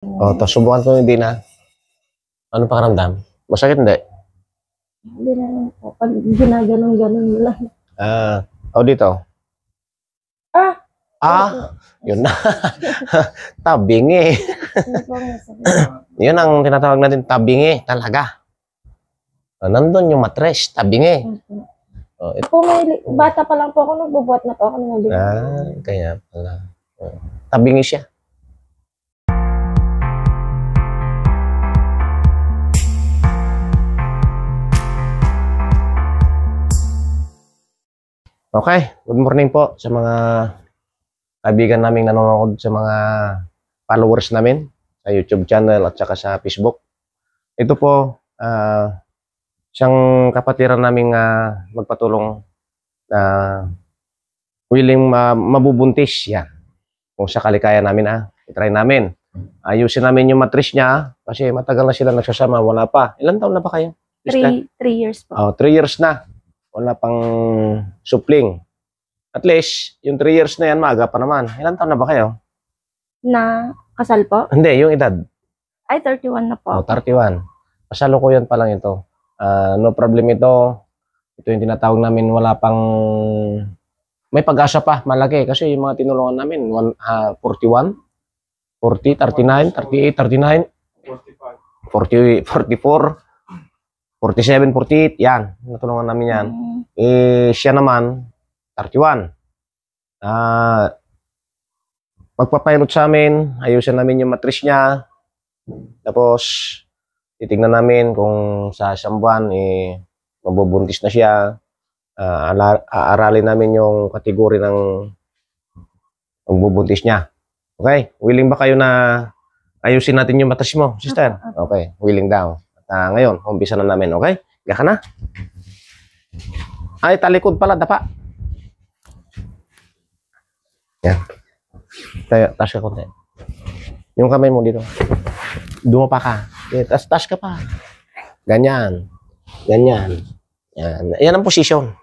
O, tapos subukan ko hindi na. Ano pakiramdam? Masakit hindi? Hindi na lang po. Pag ginaganon-ganon mo lang. O dito. Ah! Yun na. Tabingi. Ano po ang masakit? Yun ang tinatawag natin, tabingi talaga. Nandun yung matres, tabingi. Ito. Po, bata pa lang po ako, nagbubuhat na po ako ng mabigat. Kaya pala. Tabingi siya. Okay, good morning po sa mga kaibigan naming nanonood, sa mga followers namin sa YouTube channel at saka sa Facebook. Ito po, siyang kapatiran naming magpatulong na willing mabubuntis yan. Kung sakali kaya namin, itry namin. Ayusin namin yung matris niya kasi matagal na sila nagsasama, wala pa. Ilan taon na ba kayo? 3 years po. 3 years na. Wala pang supling. At least, yung 3 years na yan, maaga pa naman. Ilan taon na ba kayo? Na kasal po? Hindi, yung edad. Ay, 31 na po. 31. Kasalukuyan pa lang ito. No problem ito. Ito yung tinatawag namin, wala pang... May pag-asa pa, malaki. Kasi yung mga tinulungan namin, 41, 40, 39, 38, 39, 40, 44, 47, 48, yan. Natulungan namin yan. Siya naman, 31. Magpapilot sa amin, ayusin namin yung matris niya. Tapos, titignan namin kung sa isang buwan, mabubuntis na siya. Aaralin namin yung kategory ng magbubuntis niya. Okay? Willing ba kayo na ayusin natin yung matris mo, sister? Okay, willing daw. Ngayon, umpisa na namin, okay? Higa ka na. Ay, talikod pala, dapa. Yan. Taas ka konti. Yung kamay mo dito. Dumapa ka. Taas ka pa. Ganyan. Ganyan. Yan. Yan ang posisyon.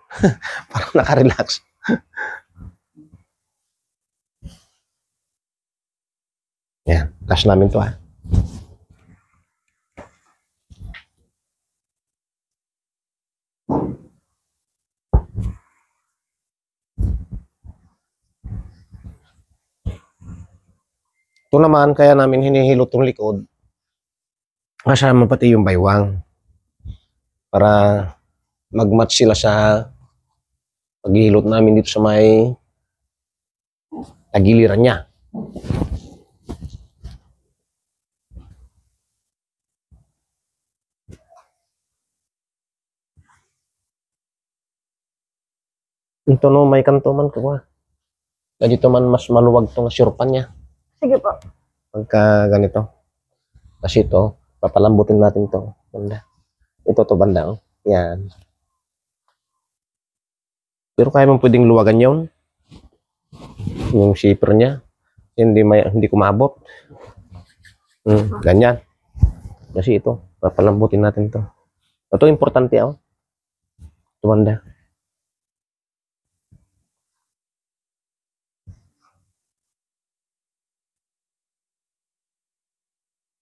Parang naka-relax. Yan. Taas namin to, Ito naman, kaya namin hinihilot yung likod. Kasama pati yung baywang. Para mag-match sila sa paghihilot namin dito sa may tagiliran niya. Ito no, may kanto man ko. Dito man mas maluwag itong sirpan niya. Sige po. Pagka ganito. Kasi ito, papalambutin natin to. Banda. Ito to banda. Yan. Pero kaya mong pwedeng luwagan yun. Yung shaper niya. Hindi ko maabot. Ganyan. Kasi ito, papalambutin natin to. Ito importante Ito banda.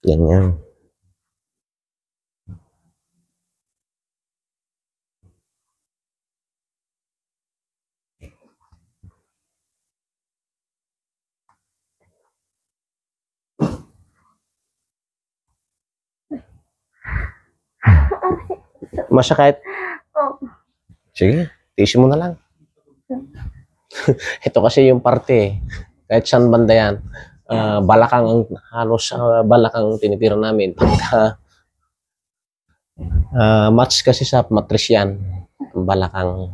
Ganyan. Masakit? Sige, tiisin mo na lang. Ito kasi yung parte. Kahit saan banda yan. Balakang halos balakang tinitira namin pagka match kasi sa matris yan balakang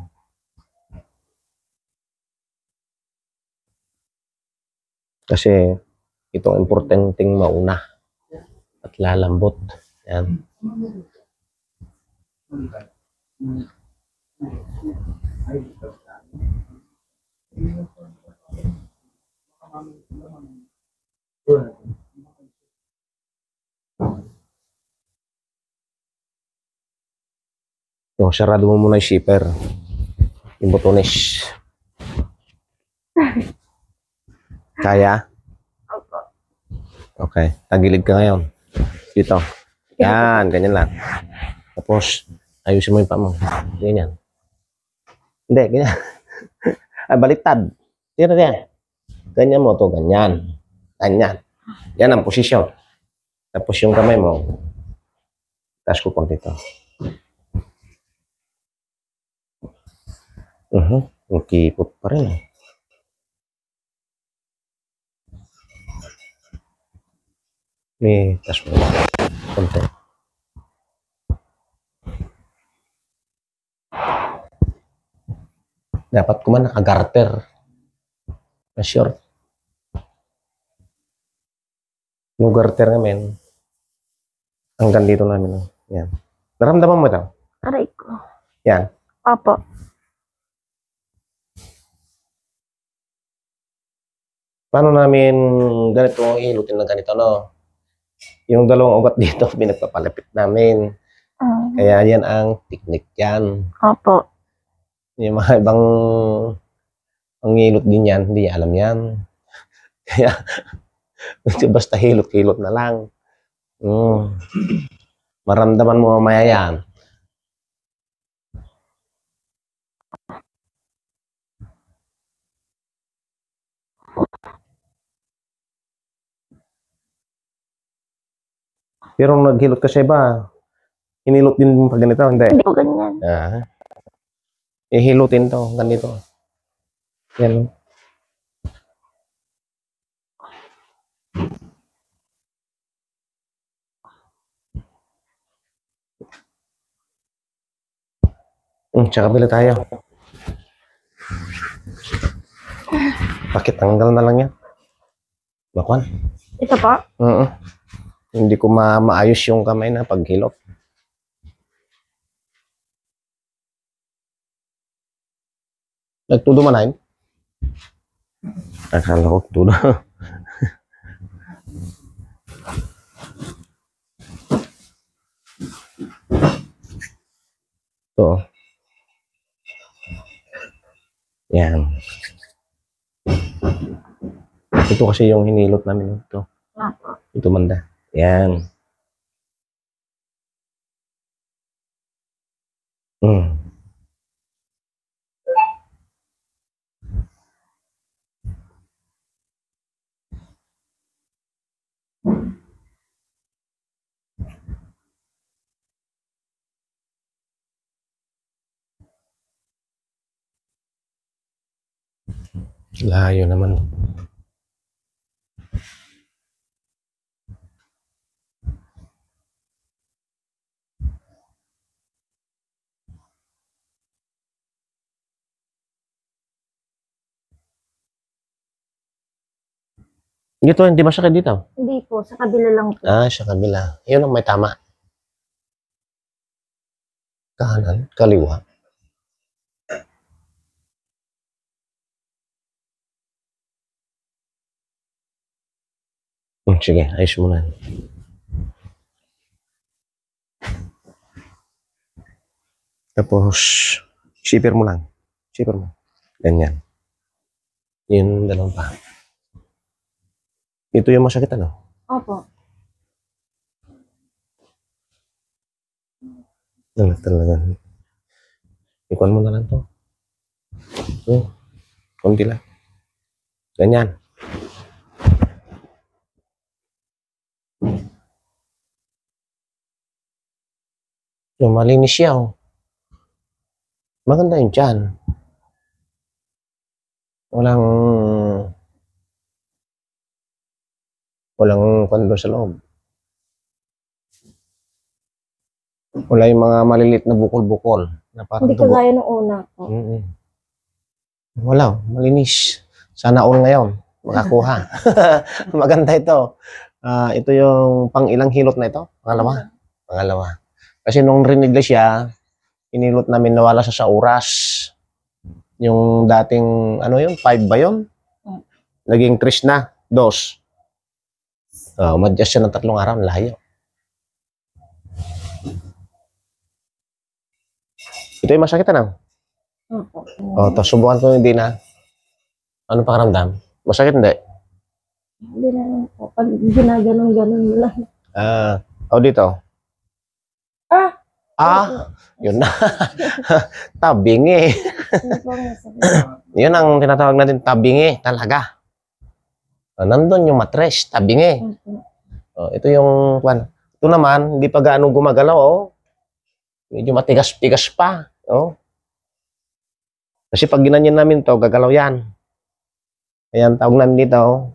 kasi itong importanteng mauna at lalambot yan. Sarado mo muna yung shipper. Yung botones. Kaya? Okay. Tagilid ka ngayon. Dito. Yan. Ganyan lang. Tapos, ayusin mo yung paa mo. Ganyan. Hindi, ganyan. Ay, baliktad. Tira yan. Ganyan mo to, ganyan. Ganyan. Yan ang posisyon. Tapos yung kamay mo, taas ko pang dito. Ang kipot pa rin. Taas mo. Konti. Dapat ko man naka-garter. Na short. Yung garter namin, hanggang dito namin. Yan. Naramdaman mo ito? Aray ko. Yan. Opo. Paano namin ganito ilutin na ganito, no? Yung dalawang ugat dito, pinagpapalapit namin. Kaya yan ang technique yan. Opo. Yung mga ibang pangilot din yan, hindi alam yan. Kaya, basta hilot-hilot na lang. Maramdaman mo mamaya yan. Pero nung naghilot ka sa iba, hinilot din mo pag ganito, hindi? Hindi ko ganyan. Ihilutin to, ganito. Yan. Tsaka bila tayo. Bakit tanggal na lang yan? Bakwan? Ito po? Hindi ko maayos yung kamay na paghilot. Nagtudo manahin? Akala ko tudo. Ito. Yan. Ito kasi yung hinilot namin. Ito. Ito manda. Yan. Layo naman. Dito, hindi masakit dito? Hindi po, sa kabila lang po. Sa kabila. Yun ang may tama. Kanan, kaliwa. Sige, ayos mo na. Tapos, shipper mo lang. Shipper mo. Ganyan. Yun, dalawang pa. Ito yung masakit, ano? Opo. Talaga. Ikuan mo na lang to. Kunti lang. Ganyan. Yung malinis siya, oh. Maganda yun dyan. Walang kwando sa loob. Wala yung mga malilit na bukol-bukol. Na parang Hindi kagaya nung una po. Wala, malinis. Sana all ngayon. Makakuha. Maganda ito. Ito yung pang-ilang hilot na ito? Pangalawa. Kasi nung rinigla siya, inilot namin nawala sa oras. Yung dating, 5 ba yun? Naging 3 na, 2. Umadjust siya ng 3 araw, layo. Ito yung masakit na. Tapos subukan ko hindi na. Ano pakiramdam? Masakit hindi? Hindi na lang po. Pag ginaganon lang. Dito. Ah! Yun na. Tabingi. Yun po ang masakit. Yun ang tinatawag natin tabingi talaga. Nandun yung matres, tabingi. Ito yung kwan. Ito naman, hindi pa gaano gumagalaw, oh. Medyo matigas-tigas pa, oh. Kasi pag ginanyan namin to, gagalaw yan. Ayan, tawag namin dito, oh.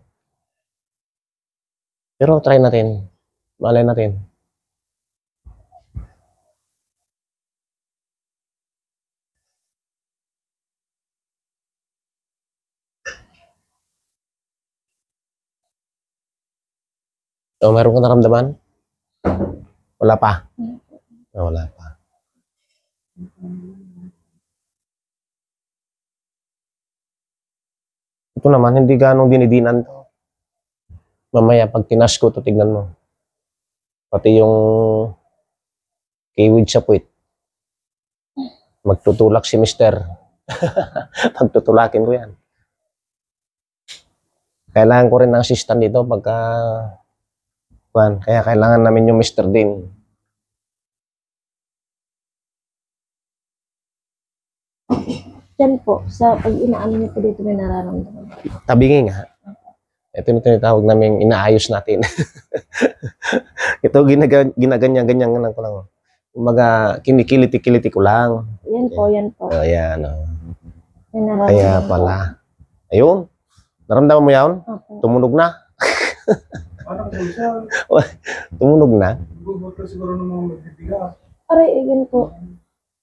Pero try natin. Malay natin. So, meron ka naramdaman? Wala pa? Wala pa. Ito naman, hindi ganong dinidinan to. Mamaya, pag tinas ko to, tignan mo. Pati yung kiwid sa puwit. Magtutulak si mister. Pagtutulakin ko yan. Kailangan ko rin ng assistant dito pagka... Kaya kailangan namin yung mister din. Yan po, sa pag inaano niyo po dito may nararamdaman. Tabingi nga. Ito yung tinatawag namin inaayos natin. Ito ginaganyan-ganyan lang ko lang. Umaga, kinikiliti-kiliti ko lang. Yan po, yan po. Ayan. May nararamdaman. Kaya pala. Ayun. Naramdaman mo yan? Opo. Tumunog na. Parang po siya, Tumunog na. bubot ka siguro ng mga magbibigas. Aray, yan po.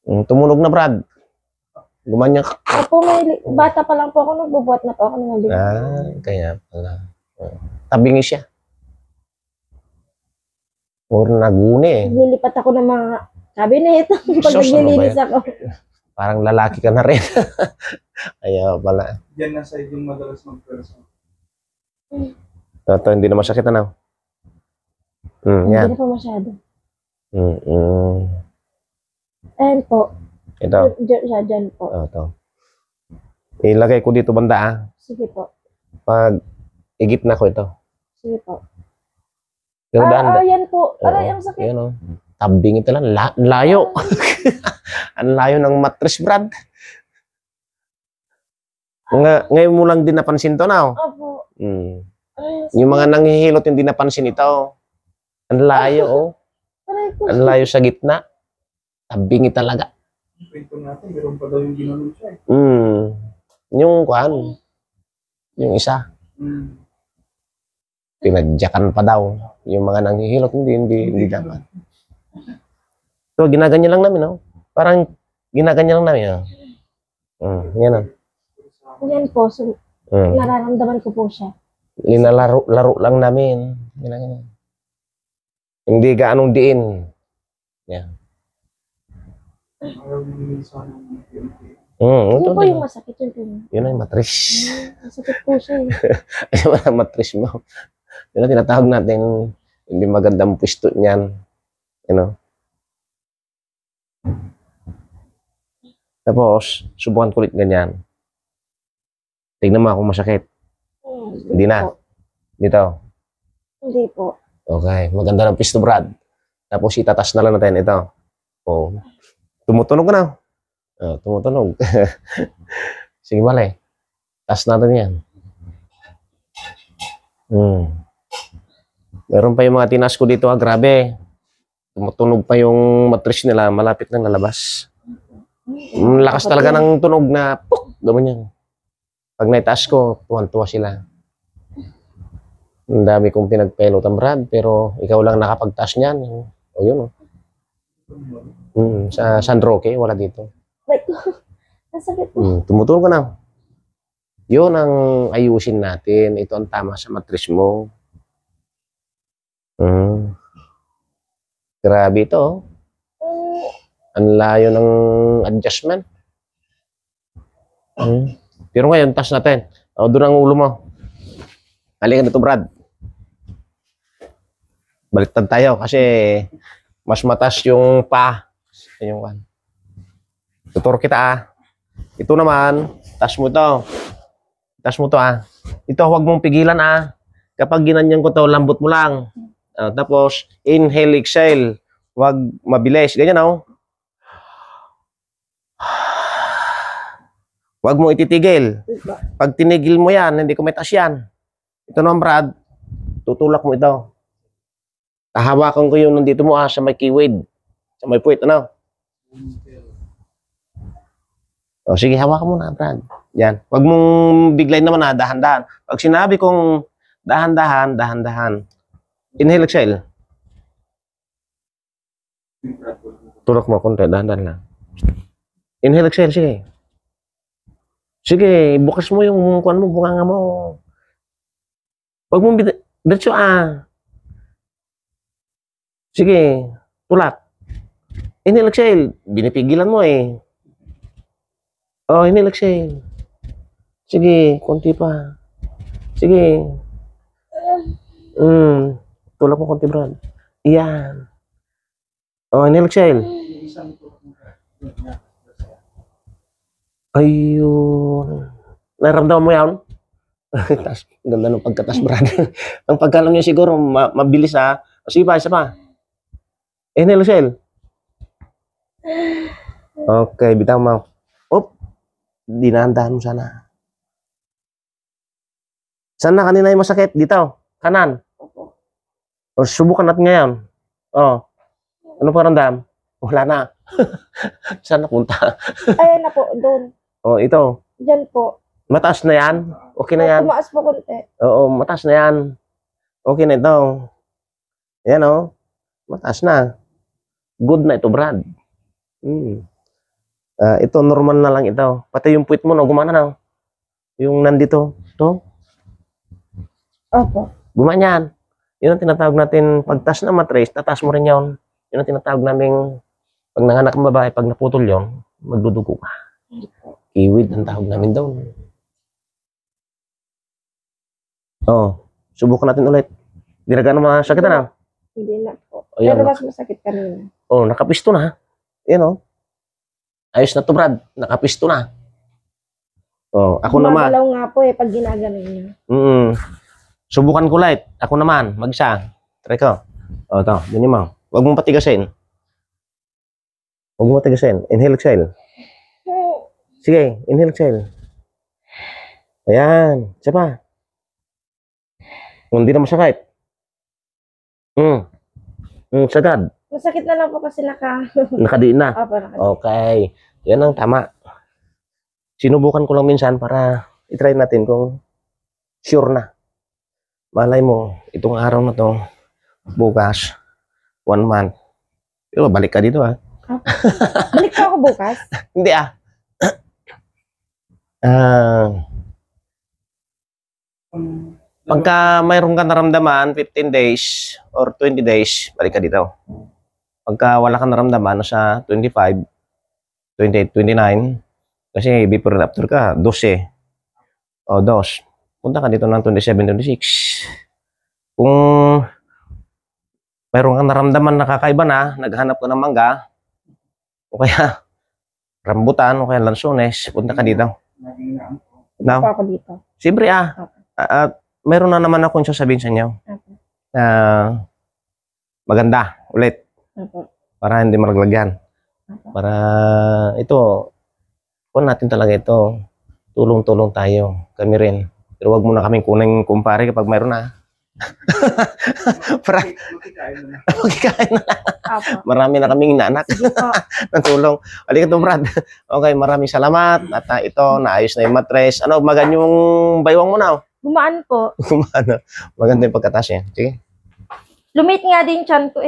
Tumunog na, Brad. Gumanyan ka. Opo, may bata pa lang po ako, nagbubuhat na po ako ng mabigat. Kaya pala. Tabingi siya. Puro naguni eh. Nilipat ako ng mga cabinet pag Sus, ano ba naglilinis yan? ako. Parang lalaki ka na rin. Kaya pala. Yan na side yung madalas magperso. Ito, hindi na masakit na. Hindi Yan. na po masyado. Mm-mm. Ayan po. Ito. Dyan po. Ito. Ilagay ko dito banda ah. Sige po. Pag igip na ko ito. Sige po. Pero daan. Yan po. Aray, ang sakit. Yan o. Tabing ito lang. Layo. Ang layo ng mattress, Brad. Ngayon mo lang din napansin to na. Opo. Aray, Yung mga nanghihilot hindi napansin ito. Ang layo, oh. aray ko. Ang layo sa gitna. Tabingi talaga. Kwento natin, meron pa daw yung ginanon siya eh. Yung kwan. Yung isa. Pinadyakan pa daw. Yung mga nanghihilot, hindi dapat. So, ginaganyan lang namin, oh. Parang ginaganyan lang namin, oh. Yan, oh. Yan po. So, nararamdaman ko po siya. Linalaro lang namin. Ganyan. Hindi gaanong diin. Yan. Ayaw yung minsan ng PMT. Hindi po yung masakit yun po. Yun ang matris. Masakit po siya eh. Ayun ang matris mo. Yun ang tinatawag natin, hindi magandang pwesto niyan. You know? Tapos, subukan ko ulit ganyan. Tignan mo kung masakit. Hindi na. Po. Dito. Hindi po. Okay. Maganda ng pwesto, Brad. Tapos, itatas na lang natin ito. Oh. Tumutunog ka na. Tumutunog. Sige, bale. Tas natin yan. Meron pa yung mga tinas ko dito, grabe. Tumutunog pa yung matris nila, malapit na lalabas. Lakas talaga ng tunog na puk, ganyan. Pag naitaas ko, tuwan-tuwa sila. Ang dami kong pinagpelotan, Brad, pero ikaw lang nakapagtaas niyan. O yun, oh. Sa San Roque, wala dito. Like, nasakit po. Tumutunog ka na. Yun ang ayusin natin. Ito ang tama sa matris mo. Grabe ito. Ang layo ng adjustment. Pero ngayon, tas natin. Doon ang ulo mo. Halika dito, Brad. Baliktad tayo kasi mas matas yung pa. Yung one. Tuturo kita ah. Ito naman, tas mo to. Tas mo to ah. Ito, huwag mong pigilan ah. Kapag ginanyan ko to, lambot mo lang. Tapos, inhale, exhale. Huwag mabilis. Ganyan, oh. Huwag mo ititigil. Pag tinigil mo yan, hindi ko may taas yan. Ito naman, Brad. Tutulak mo ito. Hahawakan ko yung nandito mo sa may keyword. Sa may puwit, ano? O, sige, hawakan mo na, Brad. Yan. Huwag mong biglayin naman dahan-dahan. Pag sinabi kong dahan-dahan, dahan-dahan. Inhale, exhale. Tulak mo konti, dahan-dahan lang. Inhale, exhale, sige. Sige, bukas mo yung kuwan mo, bunganga mo. Huwag mong diretso Sige, tulak. Inhale, exhale. Binipigilan mo eh. Oh, inhale, exhale. Sige, konti pa. Sige. Tulak mo konti, Brad. Iyan. Oh, inhale, exhale. Ayun. Naramdaman mo yan? Tas, ganda ng pagkatas, Brad. Ang pagkalam niya siguro, mabilis Sige pa, isa pa. Inhale, exhale. Okay, bitaw mo. Dinahan-dahan mo sana. Saan na kanina yung masakit? Dito. Kanan. O, subukan natin ngayon. Ano pakiramdam? Wala na. Saan napunta? Ayan na po, doon. Ito. Diyan po. Mataas na yan? Okay na yan? Tumaas po konti. Oo, mataas na yan. Okay na ito. Ayan, mataas na. Good na ito, Brad. Ito, normal na lang ito. Pati yung puwit mo, gumana na. Yung nandito. Ito. Opo. Gumana yan. Yun ang tinatawag natin, pagtas na matrace, tatas mo rin yun. Yun ang tinatawag namin, pag nanganak ng babae, pag naputol yun, magdudugo ka. Kiwid ang tawag namin daw. Subukan natin ulit. Hindi na gano'ng masakit na. Hindi na po. Ayan, Pero mas masakit kanina. nakapisto na. Yan, ayos na to, Brad. Nakapisto na. Ako naman. Gumagalaw nga po pag ginagano niya. Subukan ko light. Ako naman, mag-isa. Try ko. Ito, ganyan mo. Huwag mong patigasin. Huwag mong patigasin. Inhale, exhale. Sige, inhale, exhale. Ayan. Isa pa. Hindi na masakit. Sagad. Masakit na lang po kasi Nakadiin na. Opo, Okay. Yan ang tama. Sinubukan ko lang minsan para i-try natin kung sure na. Malay mo, itong araw na to, bukas, 1 month. Pero balik ka dito Balik pa ako bukas? Hindi Pagka mayroon ka naramdaman, 15 days or 20 days, balik ka dito. Pagka wala ka naramdaman, sa 25, 28, 29, kasi before and after ka, 12. Punta ka dito ng 27, 26. Kung mayroon kang naramdaman na kakaiba na, naghanap ka ng mangga, o kaya rambutan, o kaya lansones, punta ka dito. Pa ako dito. Siyempre at mayroon na naman akong sasabihin sa inyo. Maganda, ulit. Para hindi malaglagyan. Para ito, kung natin talaga ito, tulong-tulong tayo. Kami rin. Pero wag mo na kaming kuning kumpare kapag mayroon na. Para magkikain na. Marami na kaming inaanak ng tulong. Halika to, Brad. Okay, maraming salamat. At ito, naayos na yung matres. Magan yung baywang mo na. Gumaan po. Maganda yung pagkatas yan. Sige. Lumit nga din chan ko